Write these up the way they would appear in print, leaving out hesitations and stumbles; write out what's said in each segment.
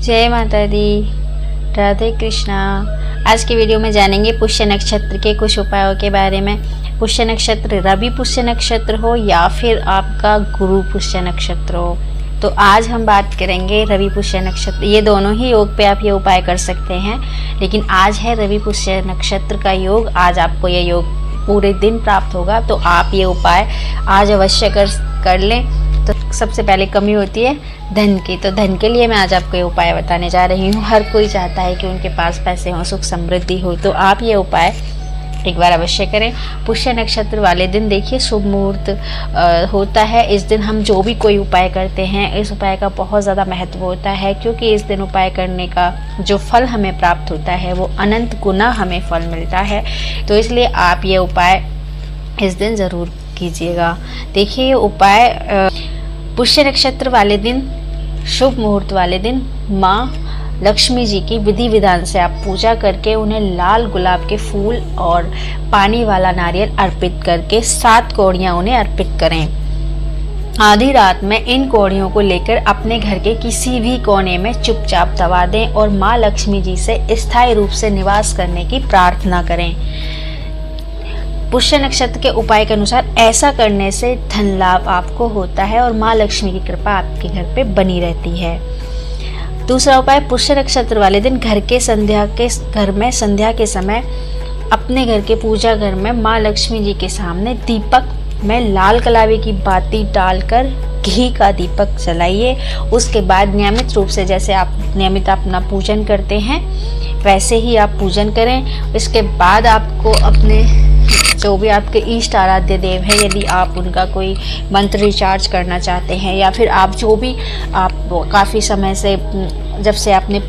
जय माता दी, राधे कृष्णा। आज की वीडियो में जानेंगे पुष्य नक्षत्र के कुछ उपायों के बारे में। पुष्य नक्षत्र रवि पुष्य नक्षत्र हो या फिर आपका गुरु पुष्य नक्षत्र हो, तो आज हम बात करेंगे रवि पुष्य नक्षत्र। ये दोनों ही योग पे आप ये उपाय कर सकते हैं, लेकिन आज है रवि पुष्य नक्षत्र का योग। आज आपको ये योग पूरे दिन प्राप्त होगा, तो आप ये उपाय आज अवश्य कर लें। तो सबसे पहले कमी होती है धन की, तो धन के लिए मैं आज आपको ये उपाय बताने जा रही हूँ। हर कोई चाहता है कि उनके पास पैसे हों, सुख समृद्धि हो, तो आप ये उपाय एक बार अवश्य करें। पुष्य नक्षत्र वाले दिन देखिए शुभ मुहूर्त होता है। इस दिन हम जो भी कोई उपाय करते हैं, इस उपाय का बहुत ज़्यादा महत्व होता है, क्योंकि इस दिन उपाय करने का जो फल हमें प्राप्त होता है वो अनंत गुना हमें फल मिलता है। तो इसलिए आप ये उपाय इस दिन ज़रूर कीजिएगा। देखिए ये उपाय पुष्य नक्षत्र वाले दिन, शुभ मुहूर्त वाले दिन माँ लक्ष्मी जी की विधि विधान से आप पूजा करके उन्हें लाल गुलाब के फूल और पानी वाला नारियल अर्पित करके 7 कौड़ियाँ उन्हें अर्पित करें। आधी रात में इन कौड़ियों को लेकर अपने घर के किसी भी कोने में चुपचाप दबा दें और माँ लक्ष्मी जी से स्थायी रूप से निवास करने की प्रार्थना करें। पुष्य नक्षत्र के उपाय के अनुसार ऐसा करने से धन लाभ आपको होता है और माँ लक्ष्मी की कृपा आपके घर पे बनी रहती है। दूसरा उपाय, पुष्य नक्षत्र वाले दिन घर में संध्या के समय अपने घर के पूजा घर में माँ लक्ष्मी जी के सामने दीपक में लाल कलावे की बाती डालकर घी का दीपक जलाइए। उसके बाद नियमित रूप से जैसे आप नियमित अपना पूजन करते हैं वैसे ही आप पूजन करें। इसके बाद आपको अपने जो भी आपके इष्ट आराध्य देव है, यदि आप उनका कोई मंत्र रिचार्ज करना चाहते हैं, या फिर आप जो भी आप काफ़ी समय से जब से आपने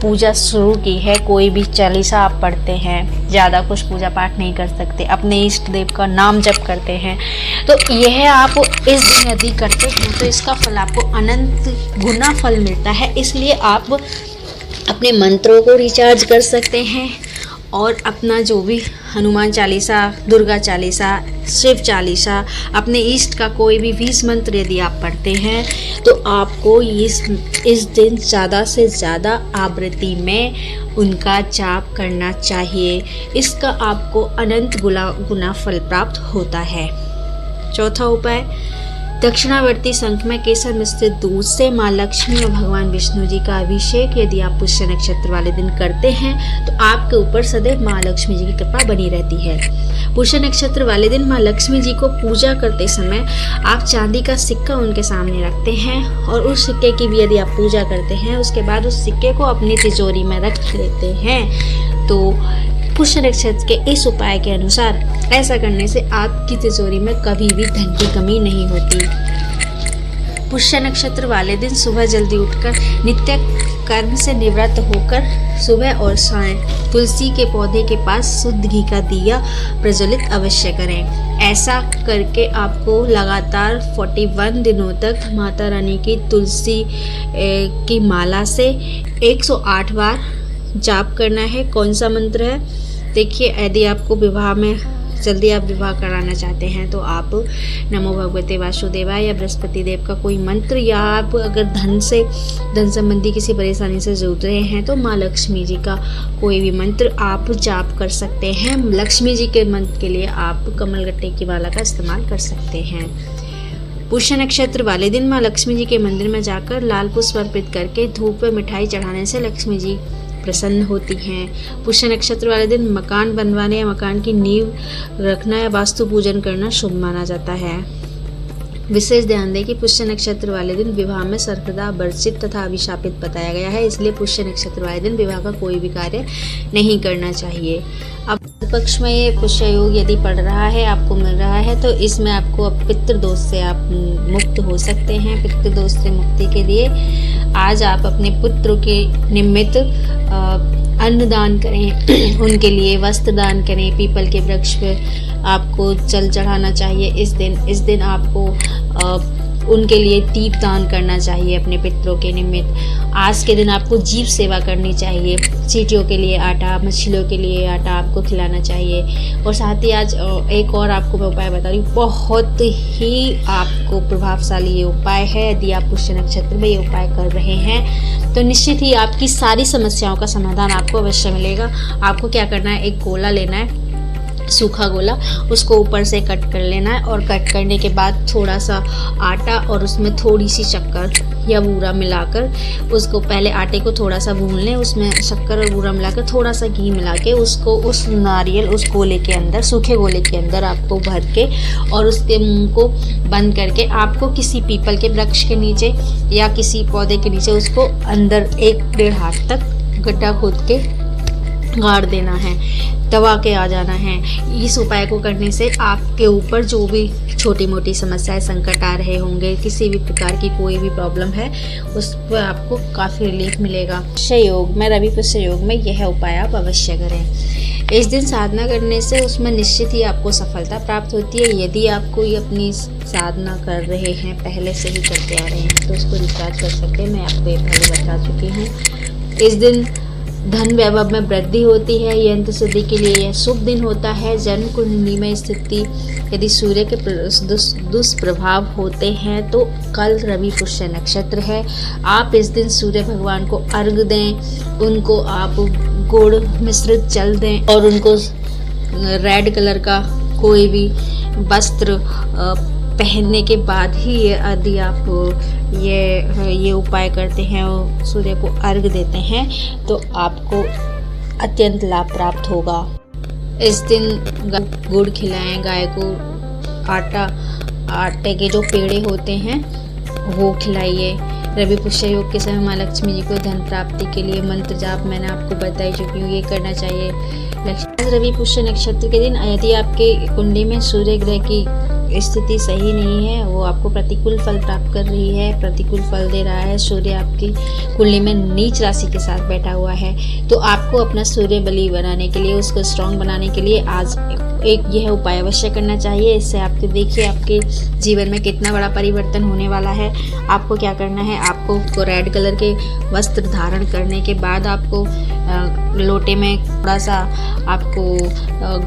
पूजा शुरू की है, कोई भी चालीसा आप पढ़ते हैं, ज़्यादा कुछ पूजा पाठ नहीं कर सकते, अपने इष्ट देव का नाम जप करते हैं, तो यह आप इस दिन यदि करते हैं तो इसका फल आपको अनंत गुना फल मिलता है। इसलिए आप अपने मंत्रों को रिचार्ज कर सकते हैं और अपना जो भी हनुमान चालीसा, दुर्गा चालीसा, शिव चालीसा, अपने इष्ट का कोई भी 20 मंत्र यदि आप पढ़ते हैं तो आपको इस दिन ज़्यादा से ज़्यादा आवृत्ति में उनका जाप करना चाहिए। इसका आपको अनंत गुना फल प्राप्त होता है। चौथा उपाय, दक्षिणावर्ती शंख में केसर मिश्रित दूध से माँ लक्ष्मी और भगवान विष्णु जी का अभिषेक यदि आप पुष्य नक्षत्र वाले दिन करते हैं तो आपके ऊपर सदैव माँ लक्ष्मी जी की कृपा बनी रहती है। पुष्य नक्षत्र वाले दिन माँ लक्ष्मी जी को पूजा करते समय आप चांदी का सिक्का उनके सामने रखते हैं और उस सिक्के की भी यदि आप पूजा करते हैं, उसके बाद उस सिक्के को अपनी तिजोरी में रख लेते हैं। तो पुष्य नक्षत्र के इस उपाय के अनुसार ऐसा करने से आपकी तिजोरी में कभी भी धन की कमी नहीं होती। पुष्य नक्षत्र वाले दिन सुबह जल्दी उठकर नित्य कर्म से निवृत्त होकर सुबह और शाम तुलसी के पौधे के पास शुद्ध घी का दिया प्रज्वलित अवश्य करें। ऐसा करके आपको लगातार 41 दिनों तक माता रानी की तुलसी की माला से 108 बार जाप करना है। कौन सा मंत्र है? देखिए, यदि आपको विवाह में जल्दी आप विवाह कराना चाहते हैं तो आप नमो भगवते वासुदेवाय या बृहस्पति देव का कोई मंत्र, या आप अगर धन संबंधी किसी परेशानी से जूझ रहे हैं तो माँ लक्ष्मी जी का कोई भी मंत्र आप जाप कर सकते हैं। लक्ष्मी जी के मंत्र के लिए आप कमलगट्टे की माला का इस्तेमाल कर सकते हैं। पुष्य नक्षत्र वाले दिन माँ लक्ष्मी जी के मंदिर में जाकर लाल पुष्प अर्पित करके धूप व मिठाई चढ़ाने से लक्ष्मी जी प्रसन्न होती हैं। पुष्य नक्षत्र वाले दिन मकान बनवाने या मकान की नींव रखना या वास्तु पूजन करना शुभ माना जाता है। विशेष ध्यान दें कि पुष्य नक्षत्र वाले दिन विवाह में सर्वदा वर्जित तथा अभिशापित बताया गया है, इसलिए पुष्य नक्षत्र वाले दिन विवाह का कोई भी कार्य नहीं करना चाहिए। अब पक्ष में ये पुष्य योग यदि पड़ रहा है, आपको मिल रहा है, तो इसमें आपको अब पितृदोष से आप मुक्त हो सकते हैं। पितृदोष से मुक्ति के लिए आज आप अपने पुत्र के निमित्त अन्नदान करें, उनके लिए वस्त्र दान करें, पीपल के वृक्ष पे आपको जल चढ़ाना चाहिए। इस दिन आपको उनके लिए दीप दान करना चाहिए अपने पितरों के निमित्त। आज के दिन आपको जीव सेवा करनी चाहिए। चींटियों के लिए आटा, मछलियों के लिए आटा आपको खिलाना चाहिए। और साथ ही आज एक और आपको मैं उपाय बता रही हूँ, बहुत ही आपको प्रभावशाली ये उपाय है। यदि आप पुष्य नक्षत्र में ये उपाय कर रहे हैं तो निश्चित ही आपकी सारी समस्याओं का समाधान आपको अवश्य मिलेगा। आपको क्या करना है, एक गोला लेना है, सूखा गोला, उसको ऊपर से कट कर लेना है और कट करने के बाद थोड़ा सा आटा और उसमें थोड़ी सी शक्कर या बूरा मिलाकर, उसको पहले आटे को थोड़ा सा भून लें, उसमें शक्कर और बूरा मिलाकर थोड़ा सा घी मिला के उसको उस नारियल उस गोले के अंदर, सूखे गोले के अंदर आपको भर के और उसके मुंह को बंद करके आपको किसी पीपल के वृक्ष के नीचे या किसी पौधे के नीचे उसको अंदर 1-1.5 हाथ तक गड्ढा खोद के गाड़ देना है, दबा के आ जाना है। इस उपाय को करने से आपके ऊपर जो भी छोटी मोटी समस्याएं, संकट आ रहे होंगे, किसी भी प्रकार की कोई भी प्रॉब्लम है, उस पर आपको काफ़ी रिलीफ मिलेगा। पुष्य योग में, रवि पुष्य योग में यह उपाय आप अवश्य करें। इस दिन साधना करने से उसमें निश्चित ही आपको सफलता प्राप्त होती है। यदि आप कोई अपनी साधना कर रहे हैं, पहले से ही करते आ रहे हैं, तो उसको रिचार्ज कर सकते हैं। मैं आपको ये पहले बता चुकी हूँ। इस दिन धन वैभव में वृद्धि होती है। यंत्र सिद्धि के लिए यह शुभ दिन होता है। जन्म कुंडली में स्थिति यदि सूर्य के दुष्प्रभाव होते हैं तो कल रवि पुष्य नक्षत्र है। आप इस दिन सूर्य भगवान को अर्घ दें, उनको आप गुड़ मिश्रित जल दें और उनको रेड कलर का कोई भी वस्त्र पहनने के बाद ही यदि आप ये उपाय करते हैं और सूर्य को अर्घ देते हैं तो आपको अत्यंत लाभ प्राप्त होगा। इस दिन गुड़ खिलाएं गाय को, आटे के जो पेड़े होते हैं वो खिलाइए। रवि पुष्य योग के समय माँ लक्ष्मी जी को धन प्राप्ति के लिए मंत्र जाप मैंने आपको बताई चुकी हूँ, ये करना चाहिए। रवि पुष्य नक्षत्र के दिन यदि आपके कुंडली में सूर्य ग्रह की स्थिति सही नहीं है, वो आपको प्रतिकूल फल प्राप्त कर रही है, प्रतिकूल फल दे रहा है, सूर्य आपकी कुंडली में नीच राशि के साथ बैठा हुआ है, तो आपको अपना सूर्य बली बनाने के लिए, उसको स्ट्रांग बनाने के लिए आज एक यह उपाय अवश्य करना चाहिए। इससे आपके देखिए आपके जीवन में कितना बड़ा परिवर्तन होने वाला है। आपको क्या करना है, आपको रेड कलर के वस्त्र धारण करने के बाद आपको लोटे में थोड़ा सा आपको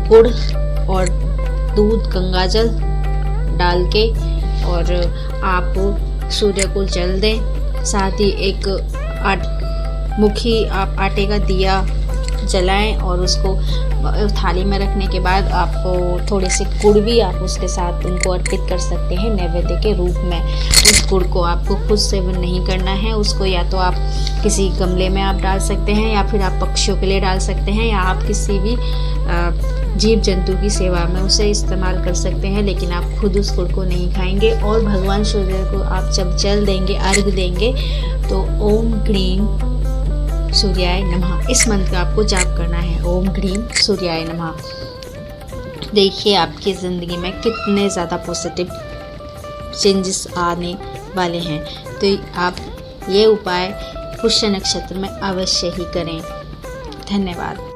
गुड़ और दूध, गंगाजल डाल के और आप सूर्य को जल दें। साथ ही एक मुखी आप आटे का दिया जलाएं और उसको थाली में रखने के बाद आपको थोड़े से गुड़ भी आप उसके साथ उनको अर्पित कर सकते हैं नैवेद्य के रूप में। उस गुड़ को आपको खुद सेवन नहीं करना है, उसको या तो आप किसी गमले में आप डाल सकते हैं या फिर आप पक्षियों के लिए डाल सकते हैं या आप किसी भी जीव जंतु की सेवा में उसे इस्तेमाल कर सकते हैं, लेकिन आप खुद उस गुड़ को नहीं खाएंगे। और भगवान सूर्य को आप जब जल देंगे, अर्घ देंगे, तो ओम क्लीम सूर्याय नमः इस मंत्र का आपको जाप करना है। ओम क्लीम सूर्याय नमः। देखिए आपकी ज़िंदगी में कितने ज़्यादा पॉजिटिव चेंजेस आने वाले हैं। तो आप ये उपाय पुष्य नक्षत्र में अवश्य ही करें। धन्यवाद।